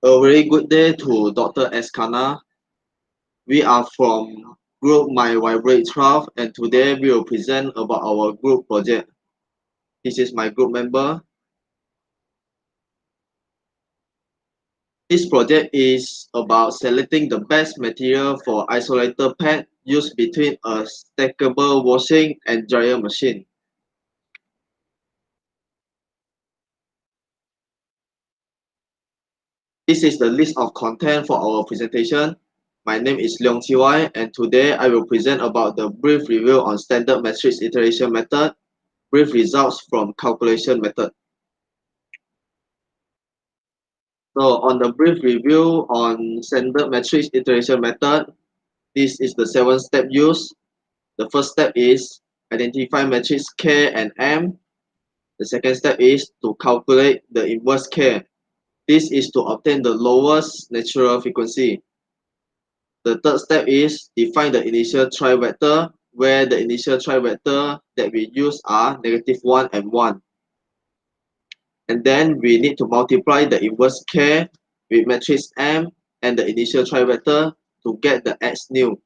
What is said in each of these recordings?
A very good day to Dr. Eskana. We are from group MyVibrate12 and today we will present about our group project. This is my group member. This project is about selecting the best material for isolator pad used between a stackable washing and dryer machine. This is the list of content for our presentation. My name is Leong Chi Wai and today I will present about the brief review on standard matrix iteration method, brief results from calculation method. So on the brief review on standard matrix iteration method, this is the 7-step use. The first step is identify matrix K and M. The second step is to calculate the inverse K. This is to obtain the lowest natural frequency. The third step is define the initial trivector, where the initial trivector that we use are -1 and 1. And then we need to multiply the inverse K with matrix M and the initial trivector to get the X new.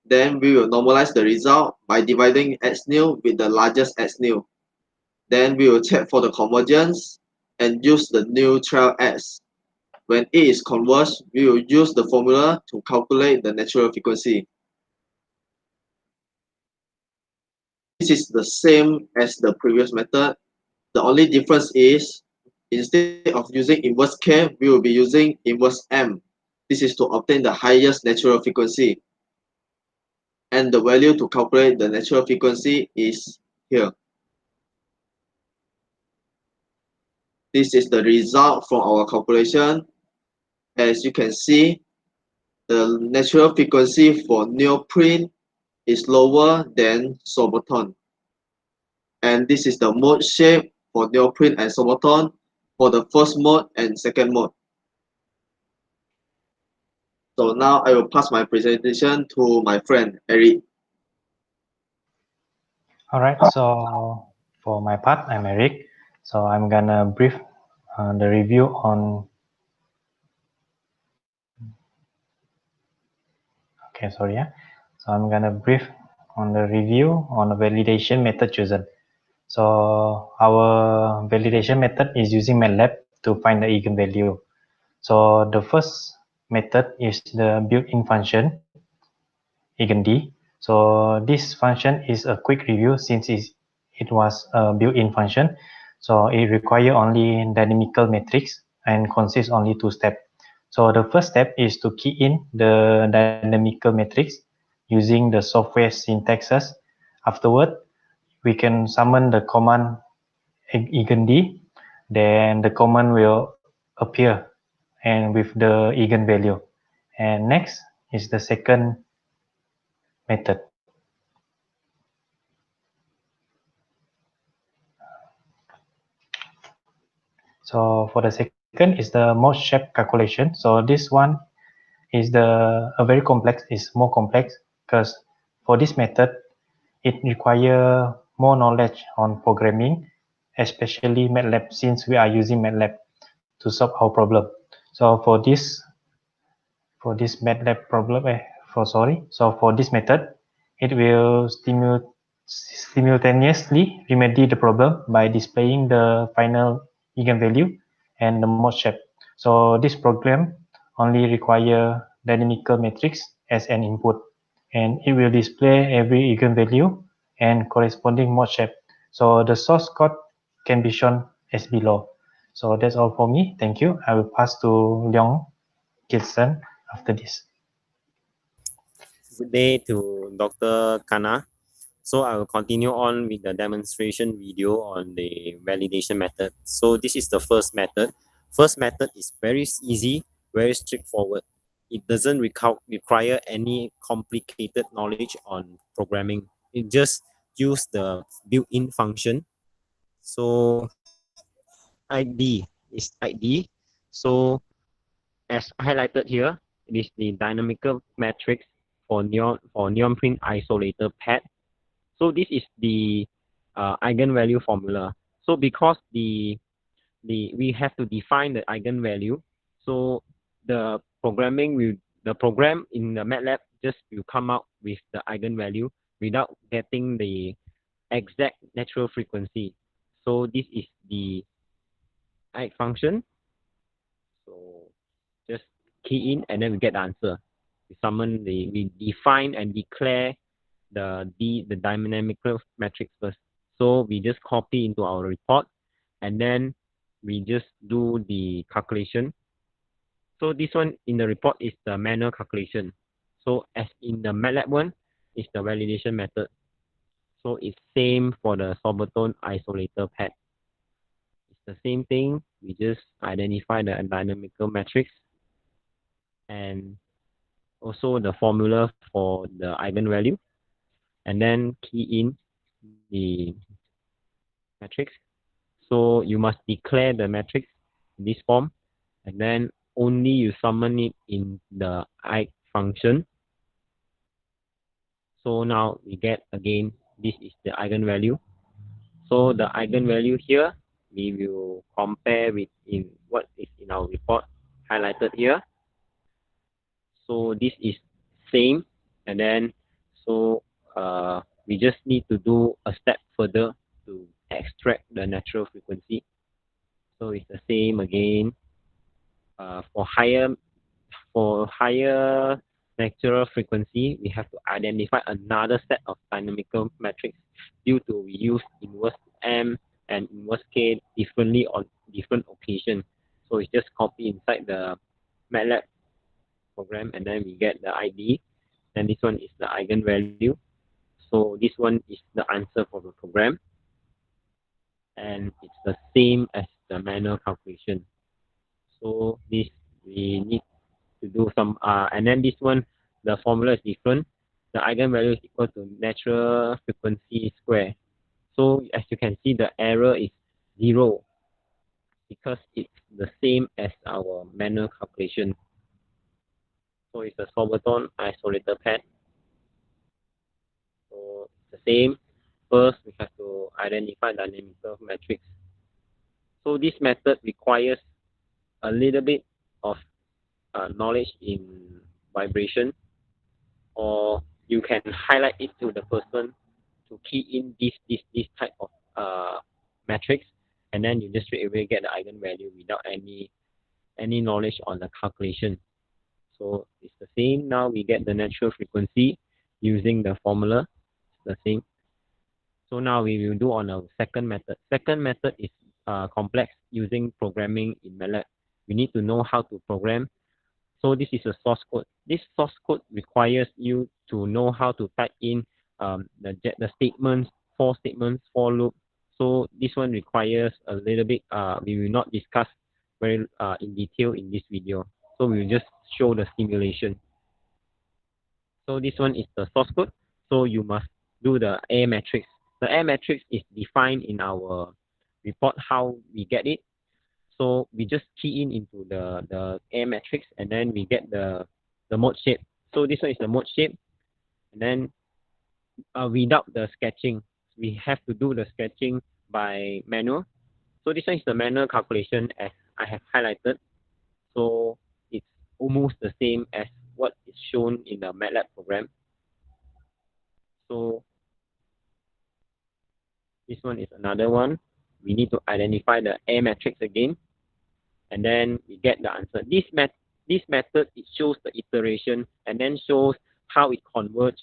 Then we will normalize the result by dividing X new with the largest X new. Then we will check for the convergence and use the neutral X. When it is converged, we will use the formula to calculate the natural frequency. This is the same as the previous method. The only difference is instead of using inverse K, we will be using inverse M. This is to obtain the highest natural frequency. And the value to calculate the natural frequency is here. This is the result from our calculation. As you can see, the natural frequency for neoprene is lower than sorbitol. And this is the mode shape for neoprene and sorbitol for the first mode and second mode. So now I will pass my presentation to my friend Eric. Alright, so for my part, I'm Eric. So I'm gonna brief the review on. Okay, sorry, yeah. So I'm gonna brief on the review on the validation method chosen. So our validation method is using MATLAB to find the eigenvalue. So the first method is the built-in function eigen_d. So this function is a quick review since it was a built-in function. So it requires only dynamical matrix and consists only 2 steps. So the first step is to key in the dynamical matrix using the software syntaxes. Afterward, we can summon the command eigen_d. Then the command will appear and with the eigenvalue. And next is the second method. So for the second is the mode shape calculation. So this one is more complex because for this method it requires more knowledge on programming, especially MATLAB, since we are using MATLAB to solve our problem. So for this MATLAB problem, so for this method, it will simultaneously remedy the problem by displaying the final eigenvalue and the mode shape. So this program only require dynamical matrix as an input, and it will display every eigenvalue and corresponding mode shape. So the source code can be shown as below. So that's all for me. Thank you. I will pass to Leong Gilson after this. Good day to Dr. Kana. So I will continue on with the demonstration video on the validation method. So this is the first method. First method is very easy, very straightforward. It doesn't require any complicated knowledge on programming. It just use the built-in function. So ID is ID. So as highlighted here, it is the dynamical matrix for neoprene isolator pad. So this is the eigenvalue formula. So because the we have to define the eigenvalue. So the program in the MATLAB just will come out with the eigenvalue without getting the exact natural frequency. So this is the eigen function. So just key in and then we get the answer. We define and declare the dynamical matrix first. So we just copy into our report and then we just do the calculation. So this one in the report is the manual calculation. So as in the MATLAB one, is the validation method. So it's same for the Sobertone isolator pad. It's the same thing. We just identify the dynamical matrix and also the formula for the eigenvalue, and then key in the matrix. So you must declare the matrix in this form, and then only you summon it in the eigen function. So now we get again, this is the eigenvalue. So the eigenvalue here, we will compare with in what is in our report highlighted here. So this is same, and then so we just need to do a step further to extract the natural frequency. So it's the same again. For higher natural frequency, we have to identify another set of dynamical metrics due to we use inverse M and inverse K differently on different occasions. So it's just copy inside the MATLAB program and then we get the ID. Then this one is the eigenvalue. So this one is the answer for the program. And it's the same as the manual calculation. So this we need to do some and then this one the formula is different. The eigenvalue is equal to natural frequency square. So as you can see, the error is 0 because it's the same as our manual calculation. So it's a Sobertone isolator pad. So it's the same. First, we have to identify dynamical matrix. So this method requires a little bit of knowledge in vibration, or you can highlight it to the person to key in this type of matrix, and then you just straight away get the eigenvalue without any knowledge on the calculation. So it's the same. Now we get the natural frequency using the formula. It's the same. So now we will do on our second method. Second method is complex using programming in MATLAB. We need to know how to program. So this is a source code. This source code requires you to know how to type in the statements, for loop. So this one requires a little bit, we will not discuss very in detail in this video. So we will just show the simulation. So this one is the source code. So you must do the A matrix. The A matrix is defined in our report how we get it. So we just key in into the A matrix and then we get the mode shape. So this one is the mode shape. And then without the sketching, we have to do the sketching by manual. So this one is the manual calculation as I have highlighted. So it's almost the same as what is shown in the MATLAB program. So this one is another one. We need to identify the A matrix again, and then we get the answer. This method, it shows the iteration and then shows how it converges,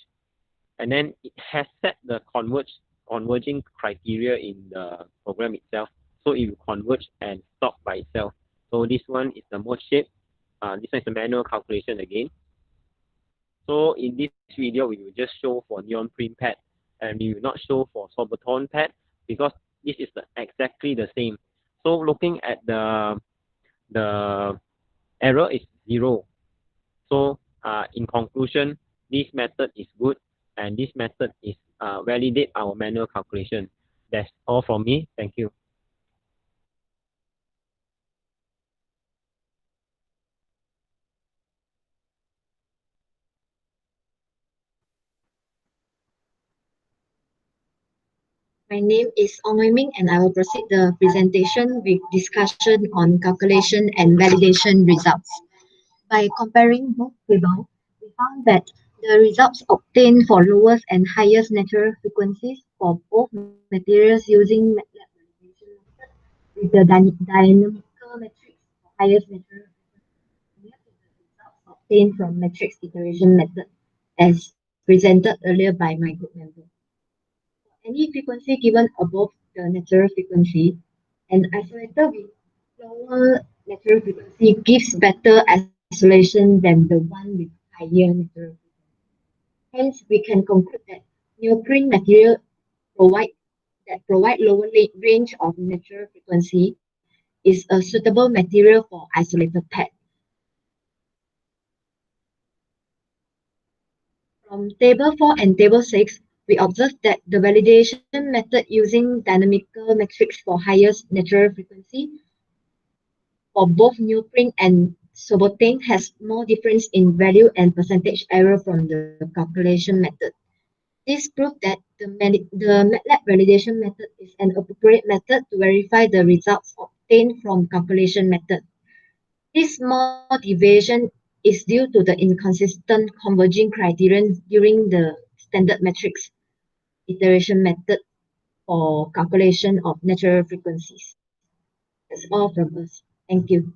and then it has set the converging criteria in the program itself. So it will converge and stop by itself. So this one is the mode shape. This one is the manual calculation again. So in this video, we will just show for neon print pad, and we will not show for Sobertone pad because this is exactly the same. So looking at the error is 0. So in conclusion, this method is good, and this method is validate our manual calculation. That's all from me. Thank you. My name is Ong Ming and I will proceed the presentation with discussion on calculation and validation results. By comparing both tables, we found that the results obtained for lowest and highest natural frequencies for both materials using MATLAB validation method with the dynamical matrix for highest natural frequency results obtained from matrix iteration method as presented earlier by my group member. Any frequency given above the natural frequency, an isolator with lower natural frequency gives better isolation than the one with higher natural frequency. Hence, we can conclude that neoprene material provide lower range of natural frequency is a suitable material for isolator pad. From Table 4 and Table 6, we observe that the validation method using dynamical matrix for highest natural frequency for both neoprene and sobotane has more difference in value and percentage error from the calculation method. This proves that the MATLAB validation method is an appropriate method to verify the results obtained from calculation method. This small deviation is due to the inconsistent converging criterion during the standard matrix iteration method for calculation of natural frequencies. That's all from us. Thank you.